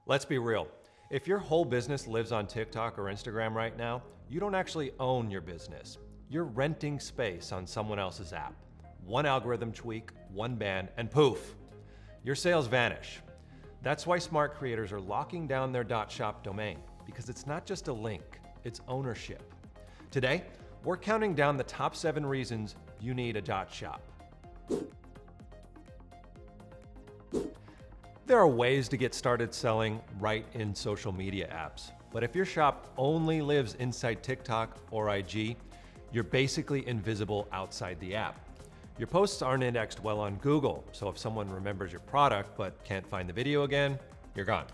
Let's be real. If your whole business lives on TikTok or Instagram right now, you don't actually own your business. You're renting space on someone else's app. One algorithm tweak, one ban, and poof, your sales vanish. That's why smart creators are locking down their .shop domain, because it's not just a link, it's ownership. Today, we're counting down the top 7 reasons you need a .shop. There are ways to get started selling right in social media apps, but if your shop only lives inside TikTok or IG, you're basically invisible outside the app. Your posts aren't indexed well on Google, so if someone remembers your product but can't find the video again, you're gone.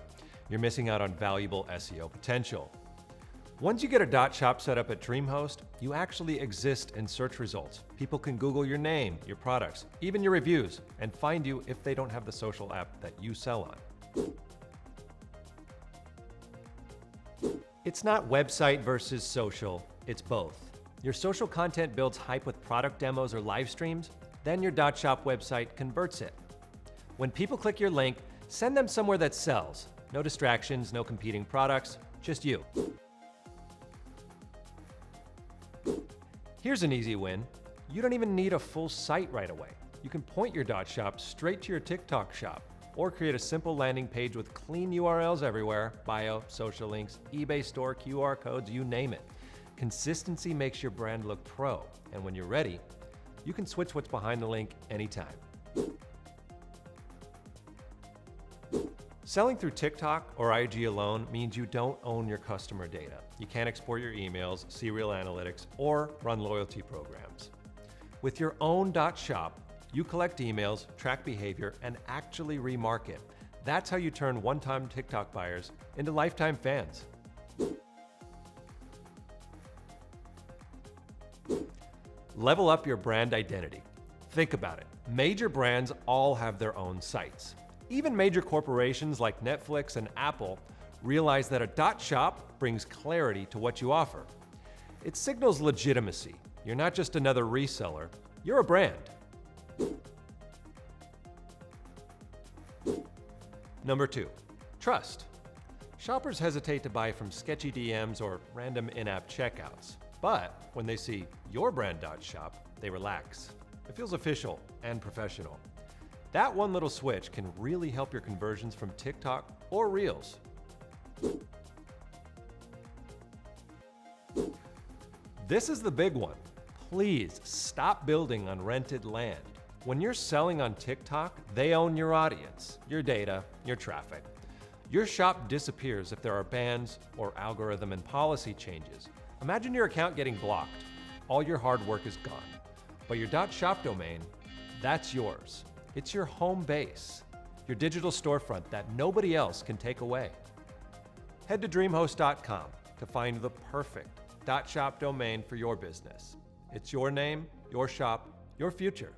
You're missing out on valuable SEO potential. Once you get a .shop set up at DreamHost, you actually exist in search results. People can Google your name, your products, even your reviews, and find you if they don't have the social app that you sell on. It's not website versus social, it's both. Your social content builds hype with product demos or live streams, then your .shop website converts it. When people click your link, send them somewhere that sells. No distractions, no competing products, just you. Here's an easy win. You don't even need a full site right away. You can point your .shop straight to your TikTok shop, or create a simple landing page with clean URLs everywhere, bio, social links, eBay store, QR codes, you name it. Consistency makes your brand look pro, and when you're ready, you can switch what's behind the link anytime. Selling through TikTok or IG alone means you don't own your customer data. You can't export your emails, see real analytics, or run loyalty programs. With your own .shop, you collect emails, track behavior, and actually remarket. That's how you turn one-time TikTok buyers into lifetime fans. Level up your brand identity. Think about it. Major brands all have their own sites. Even major corporations like Netflix and Apple realize that a .shop brings clarity to what you offer. It signals legitimacy. You're not just another reseller, you're a brand. Number 2, trust. Shoppers hesitate to buy from sketchy DMs or random in-app checkouts. But when they see your brand .shop, they relax. It feels official and professional. That one little switch can really help your conversions from TikTok or Reels. This is the big one. Please stop building on rented land. When you're selling on TikTok, they own your audience, your data, your traffic. Your shop disappears if there are bans or algorithm and policy changes. Imagine your account getting blocked. All your hard work is gone. But your .shop domain, that's yours. It's your home base, your digital storefront that nobody else can take away. Head to DreamHost.com to find the perfect .shop domain for your business. It's your name, your shop, your future.